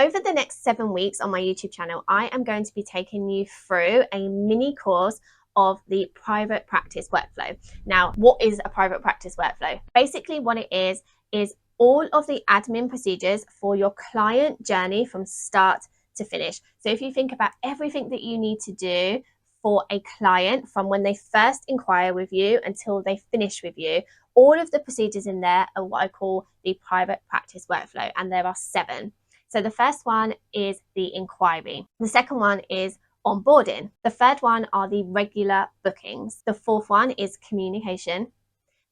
over the next 7 weeks on my YouTube channel, I am going to be taking you through a mini course of the private practice workflow. Now, what is a private practice workflow? Basically, what it is all of the admin procedures for your client journey from start to finish. So if you think about everything that you need to do for a client from when they first inquire with you until they finish with you, all of the procedures in there are what I call the private practice workflow, and there are 7. So the first one is the inquiry. The second one is onboarding. The third one are the regular bookings. The fourth one is communication.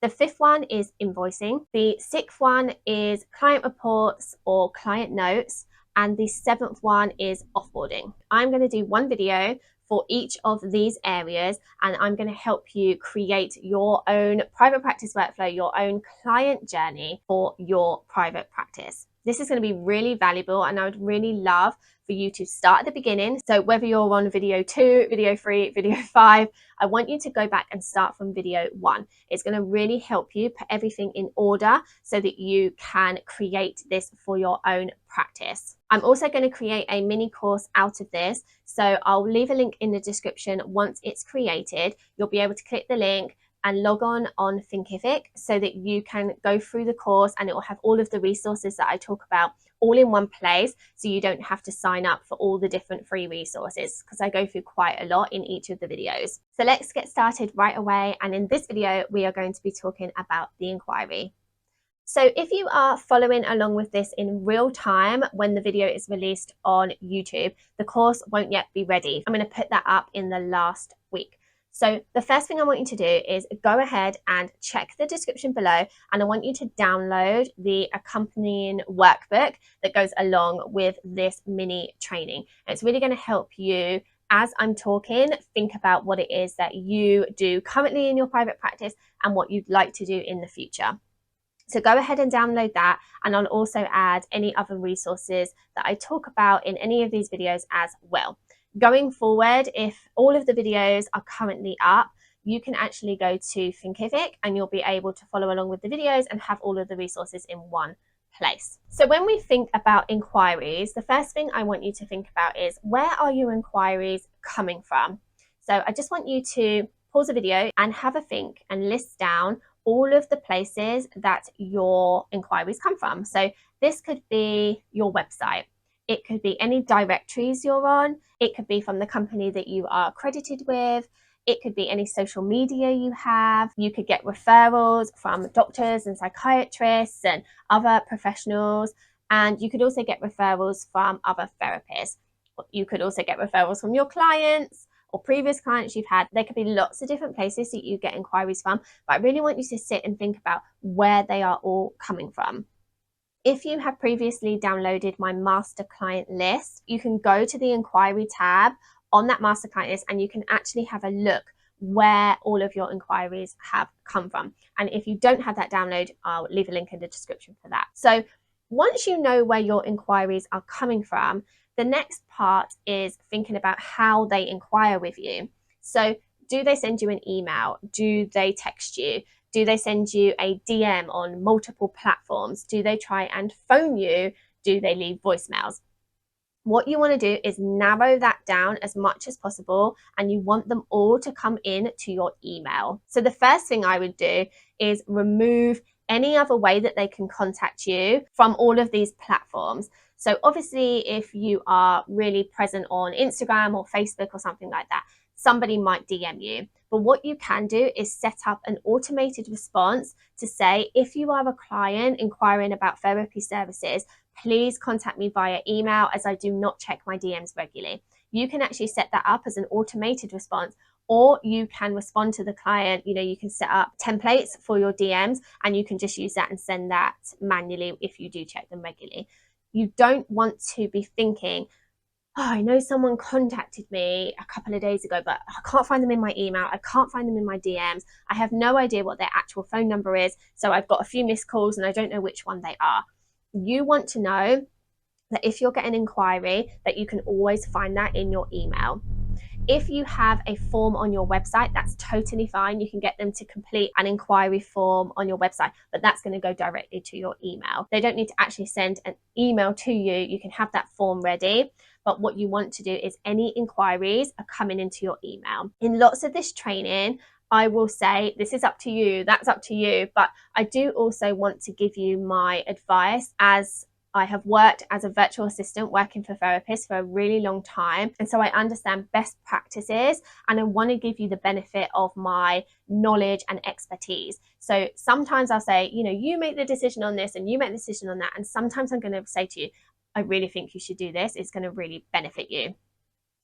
The fifth one is invoicing. The sixth one is client reports or client notes. And the seventh one is offboarding. I'm going to do one video for each of these areas, and I'm going to help you create your own private practice workflow, your own client journey for your private practice. This is going to be really valuable, and I would really love for you to start at the beginning. So whether you're on video 2, video 3, video 5, I want you to go back and start from video 1. It's going to really help you put everything in order so that you can create this for your own practice. I'm also going to create a mini course out of this. So I'll leave a link in the description. Once it's created, you'll be able to click the link and log on Thinkific so that you can go through the course, and it will have all of the resources that I talk about all in one place, so you don't have to sign up for all the different free resources, because I go through quite a lot in each of the videos. So let's get started right away, and in this video we are going to be talking about the inquiry. So if you are following along with this in real time when the video is released on YouTube, the course won't yet be ready. I'm going to put that up in the last week. So the first thing I want you to do is go ahead and check the description below, and I want you to download the accompanying workbook that goes along with this mini training. And it's really going to help you, as I'm talking, think about what it is that you do currently in your private practice and what you'd like to do in the future. So go ahead and download that, and I'll also add any other resources that I talk about in any of these videos as well. Going forward, if all of the videos are currently up, you can actually go to Thinkific and you'll be able to follow along with the videos and have all of the resources in one place. So when we think about inquiries, the first thing I want you to think about is, where are your inquiries coming from? So I just want you to pause the video and have a think and list down all of the places that your inquiries come from. So this could be your website. It could be any directories you're on. It could be from the company that you are accredited with. It could be any social media you have. You could get referrals from doctors and psychiatrists and other professionals. And you could also get referrals from other therapists. You could also get referrals from your clients or previous clients you've had. There could be lots of different places that you get inquiries from, but I really want you to sit and think about where they are all coming from. If you have previously downloaded my master client list, you can go to the inquiry tab on that master client list, and you can actually have a look where all of your inquiries have come from. And if you don't have that download, I'll leave a link in the description for that. So once you know where your inquiries are coming from, the next part is thinking about how they inquire with you. So do they send you an email? Do they text you? Do they send you a DM on multiple platforms? Do they try and phone you? Do they leave voicemails? What you want to do is narrow that down as much as possible, and you want them all to come in to your email. So the first thing I would do is remove any other way that they can contact you from all of these platforms. So obviously, if you are really present on Instagram or Facebook or something like that, somebody might DM you. But what you can do is set up an automated response to say, if you are a client inquiring about therapy services, please contact me via email, as I do not check my DMs regularly. You can actually set that up as an automated response, or you can respond to the client. You can set up templates for your DMs, and you can just use that and send that manually if you do check them regularly. You don't want to be thinking, oh, I know someone contacted me a couple of days ago, but I can't find them in my email. I can't find them in my DMs. I have no idea what their actual phone number is. So I've got a few missed calls and I don't know which one they are. You want to know that if you're getting an inquiry, that you can always find that in your email. If you have a form on your website, that's totally fine. You can get them to complete an inquiry form on your website, but that's going to go directly to your email. They don't need to actually send an email to you. You can have that form ready. But what you want to do is any inquiries are coming into your email. In lots of this training, I will say, this is up to you, that's up to you, but I do also want to give you my advice, as I have worked as a virtual assistant working for therapists for a really long time. And so I understand best practices, and I want to give you the benefit of my knowledge and expertise. So sometimes I'll say, you make the decision on this and you make the decision on that. And sometimes I'm going to say to you, I really think you should do this. It's going to really benefit you.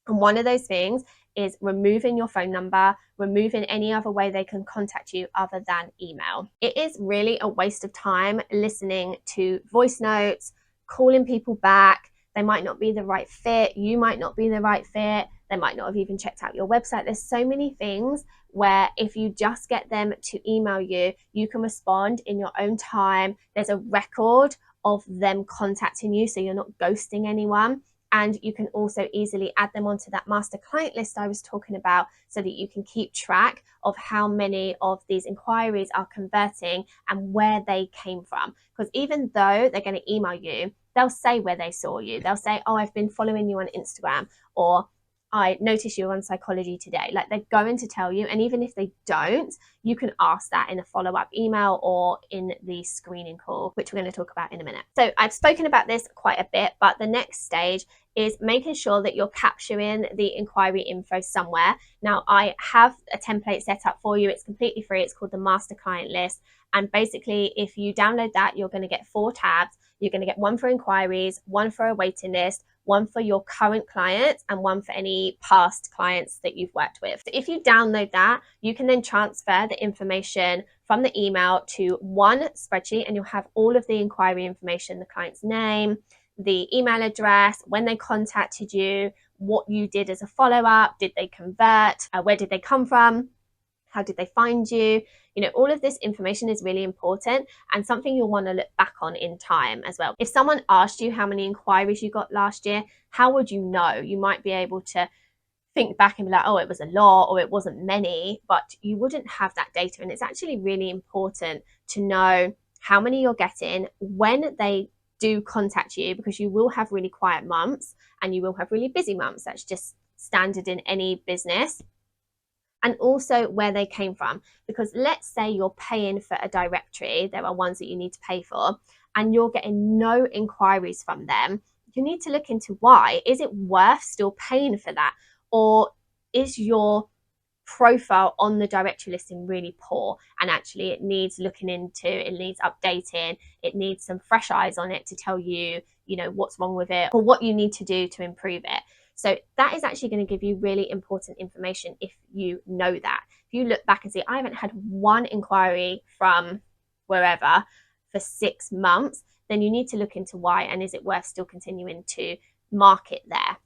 And one of those things is removing your phone number, removing any other way they can contact you other than email. It is really a waste of time listening to voice notes, calling people back. They might not be the right fit. You might not be the right fit. They might not have even checked out your website. There's so many things where if you just get them to email you, you can respond in your own time. There's a record of them contacting you, so you're not ghosting anyone. And you can also easily add them onto that master client list I was talking about, so that you can keep track of how many of these inquiries are converting and where they came from. Because even though they're going to email you, they'll say where they saw you. They'll say, oh, I've been following you on Instagram, or I noticed you on Psychology Today. Like, they're going to tell you. And even if they don't, you can ask that in a follow-up email or in the screening call, which we're going to talk about in a minute. So I've spoken about this quite a bit, but the next stage is making sure that you're capturing the inquiry info somewhere. Now, I have a template set up for you. It's completely free. It's called the Master Client List. And basically, if you download that, you're going to get 4 tabs. You're going to get one for inquiries, one for a waiting list, one for your current clients, and one for any past clients that you've worked with. So if you download that, you can then transfer the information from the email to one spreadsheet, and you'll have all of the inquiry information, the client's name, the email address, when they contacted you, what you did as a follow-up, did they convert, where did they come from, how did they find you? All of this information is really important and something you'll want to look back on in time as well. If someone asked you how many inquiries you got last year, how would you know? You might be able to think back and be like, oh, it was a lot or it wasn't many, but you wouldn't have that data. And it's actually really important to know how many you're getting, when they do contact you, because you will have really quiet months and you will have really busy months. That's just standard in any business. And also where they came from. Because let's say you're paying for a directory, there are ones that you need to pay for, and you're getting no inquiries from them. You need to look into why. Is it worth still paying for that? Or is your profile on the directory listing really poor, and actually it needs looking into, it needs updating, it needs some fresh eyes on it to tell you, what's wrong with it or what you need to do to improve it. So that is actually going to give you really important information if you know that. If you look back and see, I haven't had one inquiry from wherever for 6 months, then you need to look into why, and is it worth still continuing to market there?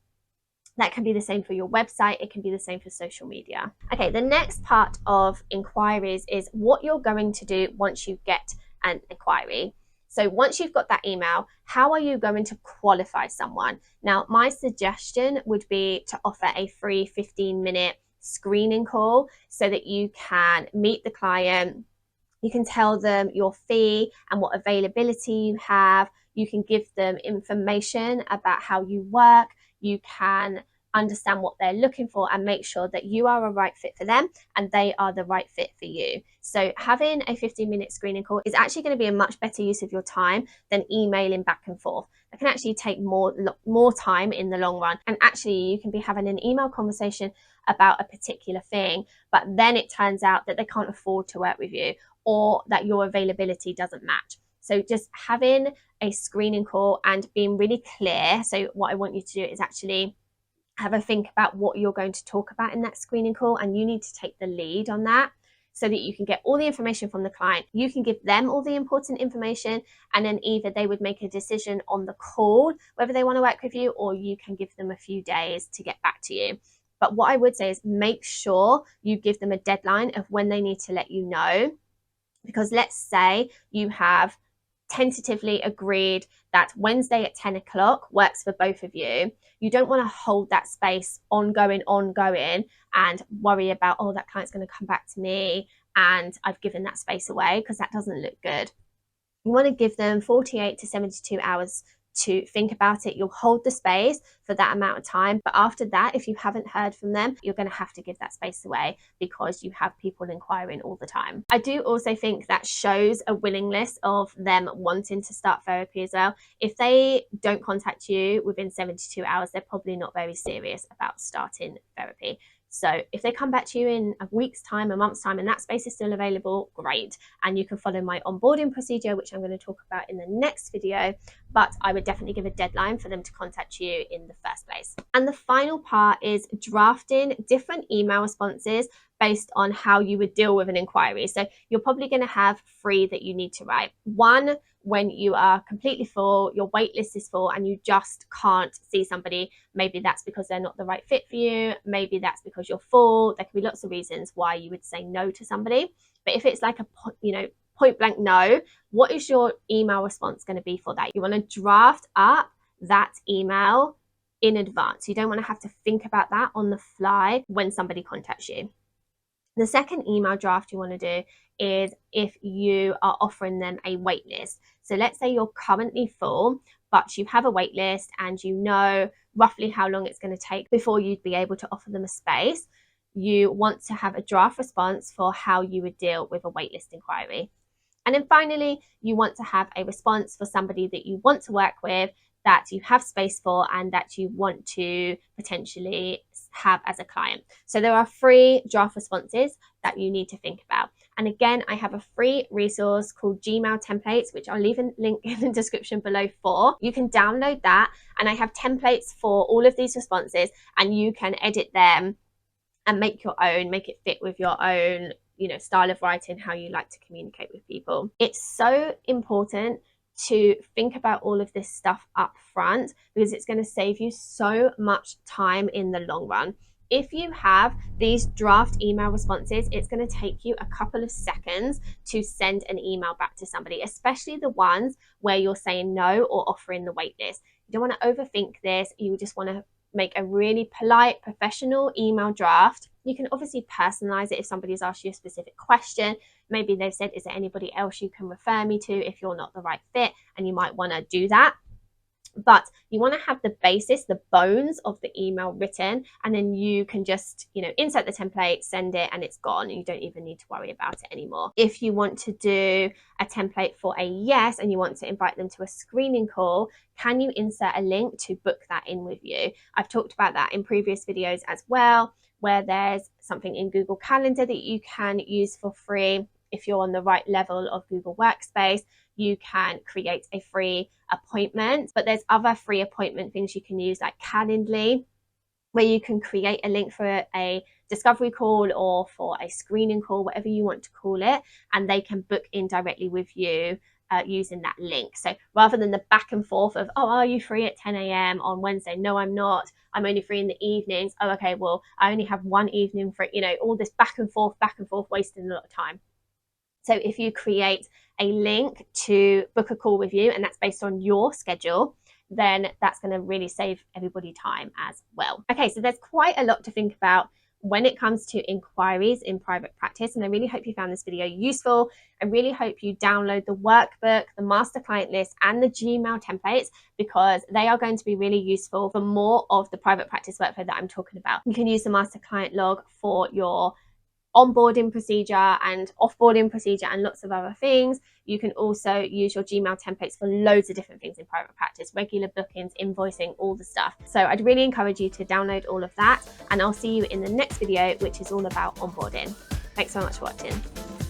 That can be the same for your website. It can be the same for social media. Okay, the next part of inquiries is what you're going to do once you get an inquiry. So once you've got that email, how are you going to qualify someone? Now, my suggestion would be to offer a free 15-minute screening call so that you can meet the client. You can tell them your fee and what availability you have. You can give them information about how you work. You can understand what they're looking for and make sure that you are a right fit for them and they are the right fit for you. So having a 15-minute screening call is actually going to be a much better use of your time than emailing back and forth. It can actually take more time in the long run. And actually you can be having an email conversation about a particular thing, but then it turns out that they can't afford to work with you or that your availability doesn't match. So just having a screening call and being really clear. So what I want you to do is actually have a think about what you're going to talk about in that screening call, and you need to take the lead on that so that you can get all the information from the client. You can give them all the important information, and then either they would make a decision on the call whether they want to work with you, or you can give them a few days to get back to you. But what I would say is make sure you give them a deadline of when they need to let you know, because let's say you have tentatively agreed that Wednesday at 10 o'clock works for both of you, you don't want to hold that space ongoing, and worry about, oh, that client's going to come back to me and I've given that space away, because that doesn't look good. You want to give them 48 to 72 hours to think about it. You'll hold the space for that amount of time. But after that, if you haven't heard from them, you're going to have to give that space away, because you have people inquiring all the time. I do also think that shows a willingness of them wanting to start therapy as well. If they don't contact you within 72 hours, they're probably not very serious about starting therapy. So if they come back to you in a week's time, a month's time, and that space is still available, great. And you can follow my onboarding procedure, which I'm going to talk about in the next video. But I would definitely give a deadline for them to contact you in the first place. And the final part is drafting different email responses based on how you would deal with an inquiry. So you're probably going to have 3 that you need to write. 1, when you are completely full, your wait list is full, and you just can't see somebody. Maybe that's because they're not the right fit for you. Maybe that's because you're full. There can be lots of reasons why you would say no to somebody. But if it's like a, point blank no, what is your email response going to be for that? You want to draft up that email in advance. You don't want to have to think about that on the fly when somebody contacts you. The second email draft you want to do is if you are offering them a wait list. So let's say you're currently full, but you have a wait list and you know roughly how long it's going to take before you'd be able to offer them a space. You want to have a draft response for how you would deal with a waitlist inquiry. And then finally, you want to have a response for somebody that you want to work with, that you have space for, and that you want to potentially have as a client. So there are 3 draft responses that you need to think about. And again, I have a free resource called Gmail templates, which I'll leave a link in the description below for. You can download that, and I have templates for all of these responses, and you can edit them and make your own, make it fit with your own, style of writing, how you like to communicate with people. It's so important to think about all of this stuff up front, because it's going to save you so much time in the long run. If you have these draft email responses, it's going to take you a couple of seconds to send an email back to somebody, especially the ones where you're saying no or offering the wait list. You don't want to overthink this. You just want to make a really polite, professional email draft. You can obviously personalize it if somebody's asked you a specific question. Maybe they've said, is there anybody else you can refer me to if you're not the right fit? And you might want to do that. But you want to have the basis, the bones of the email written, and then you can just, insert the template, send it, and it's gone. You don't even need to worry about it anymore. If you want to do a template for a yes, and you want to invite them to a screening call, can you insert a link to book that in with you? I've talked about that in previous videos as well, where there's something in Google Calendar that you can use for free. If you're on the right level of Google Workspace, you can create a free appointment, but there's other free appointment things you can use, like Calendly, where you can create a link for a discovery call or for a screening call, whatever you want to call it, and they can book in directly with you using that link. So rather than the back and forth of, oh, are you free at 10 a.m. on Wednesday? No, I'm not. I'm only free in the evenings. Oh, okay, well, I only have one evening for, all this back and forth, wasting a lot of time. So if you create a link to book a call with you, and that's based on your schedule, then that's going to really save everybody time as well. Okay, so there's quite a lot to think about when it comes to inquiries in private practice, and I really hope you found this video useful. I really hope you download the workbook, the master client list, and the Gmail templates, because they are going to be really useful for more of the private practice workflow that I'm talking about. You can use the master client log for your onboarding procedure and offboarding procedure and lots of other things. You can also use your Gmail templates for loads of different things in private practice, regular bookings, invoicing, all the stuff. So I'd really encourage you to download all of that, and I'll see you in the next video, which is all about onboarding. Thanks so much for watching.